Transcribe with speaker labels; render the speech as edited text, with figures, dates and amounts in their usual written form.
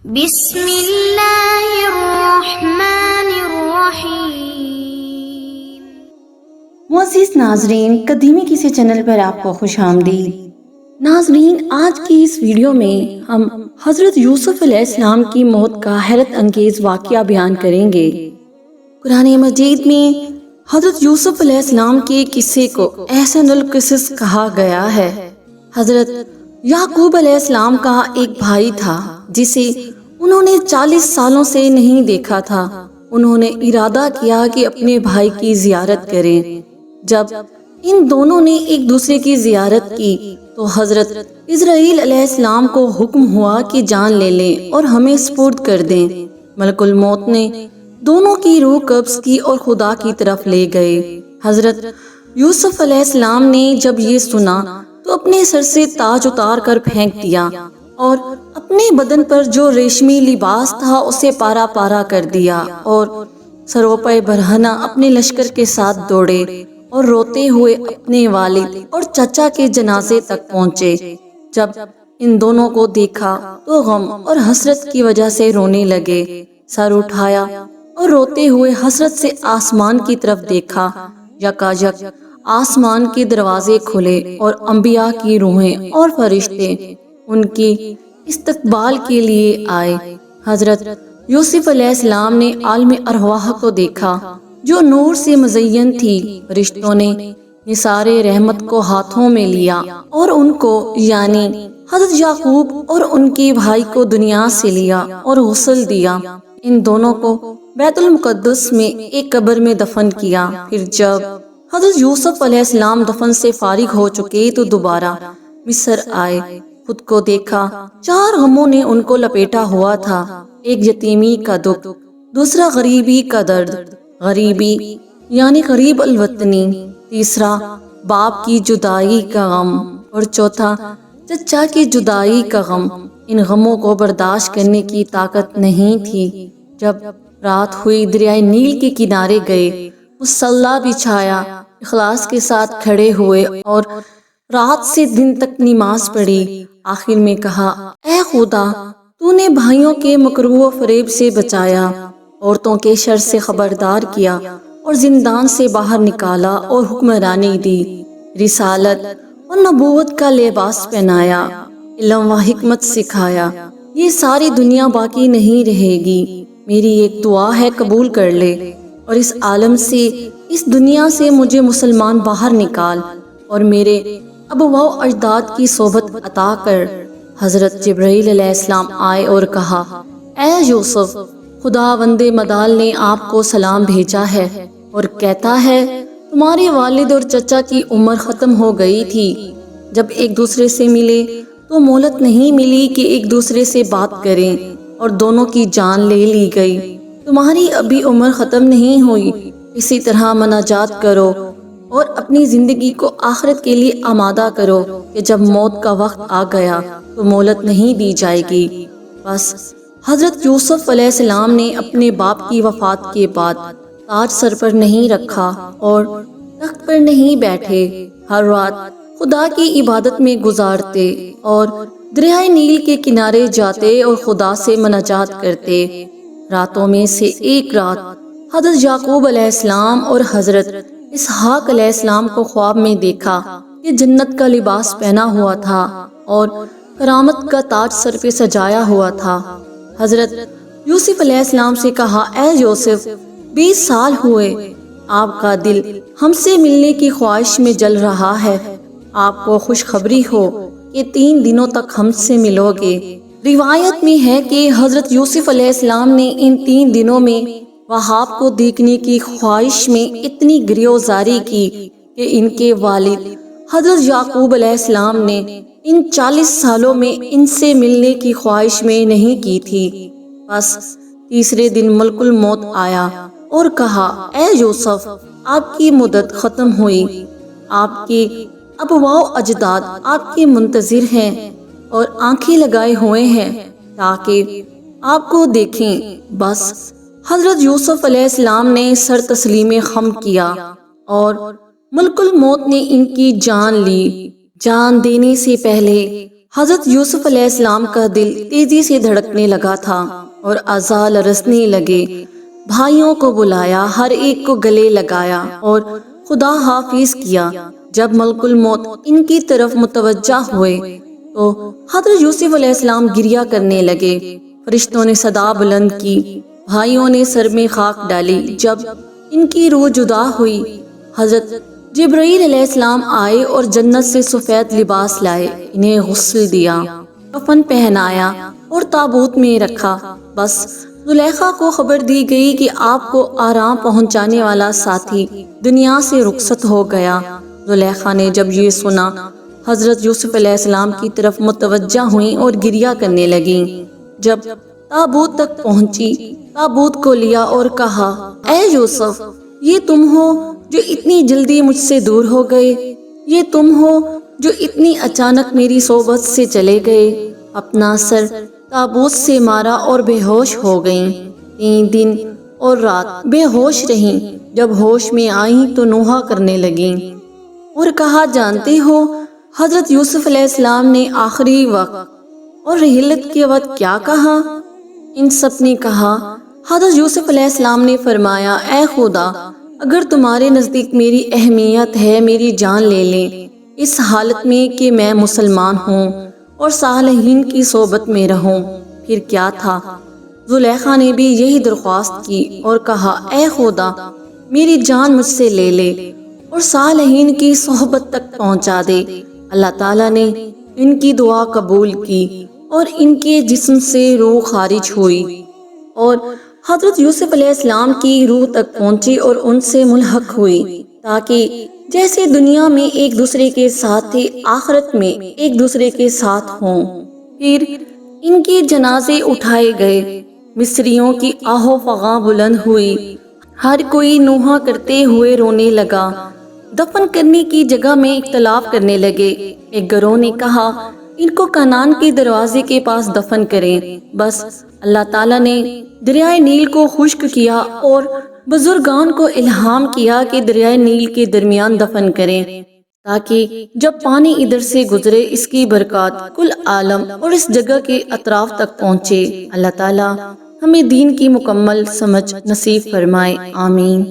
Speaker 1: بسم اللہ الرحمن الرحیم۔
Speaker 2: معزز ناظرین، قدیمی کسی چینل پر آپ کو خوش آمدید۔ ناظرین، آج کی اس ویڈیو میں ہم حضرت یوسف علیہ السلام کی موت کا حیرت انگیز واقعہ بیان کریں گے۔ قرآن مجید میں حضرت یوسف علیہ السلام کے قصے کو احسن القصص کہا گیا ہے۔ حضرت یعقوب علیہ السلام کا ایک بھائی تھا جسے انہوں نے 40 سالوں سے نہیں دیکھا تھا۔ انہوں نے ارادہ کیا کہ اپنے بھائی کی زیارت کریں۔ جب ان دونوں نے ایک دوسرے کی زیارت کی تو حضرت اسرائیل علیہ السلام کو حکم ہوا کہ جان لے لیں اور ہمیں سپرد کر دیں۔ ملک الموت نے دونوں کی روح قبض کی اور خدا کی طرف لے گئے۔ حضرت یوسف علیہ السلام نے جب یہ سنا تو اپنے سر سے تاج اتار کر پھینک دیا اور اپنے بدن پر جو ریشمی لباس تھا اسے پارا پارا کر دیا اور سروپے برہنہ اپنے لشکر کے ساتھ دوڑے اور روتے ہوئے اپنے والد اور چچا کے جنازے تک پہنچے۔ جب ان دونوں کو دیکھا تو غم اور حسرت کی وجہ سے رونے لگے۔ سر اٹھایا اور روتے ہوئے حسرت سے آسمان کی طرف دیکھا۔ یکایک آسمان کے دروازے کھلے اور انبیاء کی روحیں اور فرشتے ان کی استقبال کے لیے آئے۔ حضرت یوسف علیہ السلام نے عالم ارواح کو دیکھا جو نور سے مزین تھی۔ فرشتوں نے نثار رحمت کو ہاتھوں میں لیا اور ان کو یعنی حضرت یعقوب اور ان کے بھائی کو دنیا سے لیا اور غسل دیا۔ ان دونوں کو بیت المقدس میں ایک قبر میں دفن کیا۔ پھر جب حضرت یوسف علیہ السلام دفن سے فارغ ہو چکے تو دوبارہ مصر آئے۔ خود کو دیکھا، 4 غموں نے ان کو لپیٹا ہوا تھا۔ ایک یتیمی کا دکھ، دوسرا غریبی کا درد، غریبی یعنی غریب الوطنی، تیسرا باپ کی جدائی کا غم اور چوتھا چچا کی جدائی کا غم۔ ان غموں کو برداشت کرنے کی طاقت نہیں تھی۔ جب رات ہوئی دریائے نیل کے کنارے گئے، مصلی بچھایا، اخلاص کے ساتھ کھڑے ہوئے اور رات سے دن تک نماز پڑھی۔ آخر میں کہا، اے خدا، تو نے بھائیوں کے مکر و فریب سے بچایا، عورتوں کے شر سے خبردار کیا اور زندان سے باہر نکالا اور حکمرانی دی، رسالت اور نبوت کا لباس پہنایا، علم و حکمت سکھایا۔ یہ ساری دنیا باقی نہیں رہے گی۔ میری ایک دعا ہے، قبول کر لے اور اس عالم سے، اس دنیا سے مجھے مسلمان باہر نکال اور میرے اباء و اجداد کی صحبت عطا کر۔ حضرت جبرائیل علیہ السلام آئے اور کہا، اے یوسف، خداوند مدال نے آپ کو سلام بھیجا ہے اور کہتا ہے تمہارے والد اور چچا کی عمر ختم ہو گئی تھی۔ جب ایک دوسرے سے ملے تو مہلت نہیں ملی کہ ایک دوسرے سے بات کریں اور دونوں کی جان لے لی گئی۔ تمہاری ابھی عمر ختم نہیں ہوئی، اسی طرح مناجات کرو اور اپنی زندگی کو آخرت کے لیے آمادہ کرو کہ جب موت کا وقت آ گیا تو مہلت نہیں دی جائے گی۔ بس حضرت یوسف علیہ السلام نے اپنے باپ کی وفات کے بعد تاج سر پر نہیں رکھا اور تخت پر نہیں بیٹھے۔ ہر رات خدا کی عبادت میں گزارتے اور دریائے نیل کے کنارے جاتے اور خدا سے مناجات کرتے۔ راتوں میں سے ایک رات حضرت یعقوب علیہ السلام اور حضرت اسحاق علیہ السلام کو خواب میں دیکھا کہ جنت کا لباس پہنا ہوا تھا اور کرامت کا تاج سر پہ سجایا ہوا تھا۔ حضرت یوسف علیہ السلام سے کہا، اے یوسف، 20 سال ہوئے، آپ کا دل ہم سے ملنے کی خواہش میں جل رہا ہے۔ آپ کو خوشخبری ہو کہ 3 دنوں تک ہم سے ملو گے۔ روایت میں ہے کہ حضرت یوسف علیہ السلام نے ان 3 دنوں میں وہاب کو دیکھنے کی خواہش میں اتنی گریزاری کی کہ ان کے والد حضرت یعقوب علیہ السلام نے ان 40 سالوں میں ان سے ملنے کی خواہش میں نہیں کی تھی۔ بس تیسرے دن ملک الموت آیا اور کہا، اے یوسف، آپ کی مدت ختم ہوئی، آپ کے اباء و اجداد آپ کے منتظر ہیں اور آنکھیں لگائے ہوئے ہیں تاکہ آپ کو دیکھیں۔ بس حضرت یوسف علیہ السلام نے سر تسلیم خم کیا اور ملک الموت نے ان کی جان لی۔ جان دینے سے پہلے حضرت یوسف علیہ السلام کا دل تیزی سے دھڑکنے لگا تھا اور اعضاء لرزنے لگے۔ بھائیوں کو بلایا، ہر ایک کو گلے لگایا اور خدا حافظ کیا۔ جب ملک الموت ان کی طرف متوجہ ہوئے تو حضرت یوسف علیہ السلام گریہ کرنے لگے۔ فرشتوں نے صدا بلند کی، بھائیوں نے سر میں خاک ڈالی۔ جب ان کی روح جدا ہوئی، حضرت جبرائیل علیہ السلام آئے اور جنت سے سفید لباس لائے، انہیں غسل دیا، کفن پہنایا اور تابوت میں رکھا۔ بس زلیخا کو خبر دی گئی کہ آپ کو آرام پہنچانے والا ساتھی دنیا سے رخصت ہو گیا۔ زلیخا نے جب یہ سنا، حضرت یوسف علیہ السلام کی طرف متوجہ ہوئیں اور گریہ کرنے لگیں۔ جب تابوت تک پہنچی، تابوت کو لیا اور کہا، اے یوسف، یہ تم ہو جو اتنی جلدی مجھ سے دور ہو گئے؟ یہ تم ہو جو اتنی اچانک میری صحبت سے چلے گئے؟ اپنا سر تابوت سے مارا اور بے ہوش ہو گئیں۔ 3 دن اور رات بے ہوش رہیں۔ جب ہوش میں آئیں تو نوحہ کرنے لگیں اور کہا، جانتے ہو حضرت یوسف علیہ السلام نے آخری وقت اور رحلت کے وقت کیا کہا؟ ان سب نے کہا، حضرت یوسف علیہ السلام نے فرمایا، اے خدا، اگر تمہارے نزدیک میری اہمیت ہے، میری جان لے لیں، اس حالت میں کہ میں مسلمان ہوں اور صالحین کی صحبت میں رہوں۔ پھر کیا تھا؟ زلیخا نے بھی یہی درخواست کی اور کہا، اے خدا، میری جان مجھ سے لے لے اور صالحین کی صحبت تک پہنچا دے۔ اللہ تعالیٰ نے ان کی دعا قبول کی اور ان کے جسم سے روح خارج ہوئی اور حضرت یوسف علیہ السلام کی روح تک پہنچی اور ان سے ملحق ہوئی، تاکہ جیسے دنیا میں ایک دوسرے کے ساتھ تھے، آخرت میں ایک دوسرے کے ساتھ ہوں۔ پھر ان کے جنازے اٹھائے گئے، مصریوں کی آہ و فغاں بلند ہوئی، ہر کوئی نوحہ کرتے ہوئے رونے لگا۔ دفن کرنے کی جگہ میں اختلاف کرنے لگے۔ ایک گروہ نے کہا، ان کو کنعان کے دروازے کے پاس دفن کریں۔ بس اللہ تعالیٰ نے دریائے نیل کو خشک کیا اور بزرگان کو الہام کیا کہ دریائے نیل کے درمیان دفن کریں، تاکہ جب پانی ادھر سے گزرے اس کی برکات کل عالم اور اس جگہ کے اطراف تک پہنچے۔ اللہ تعالیٰ ہمیں دین کی مکمل سمجھ نصیب فرمائے، آمین۔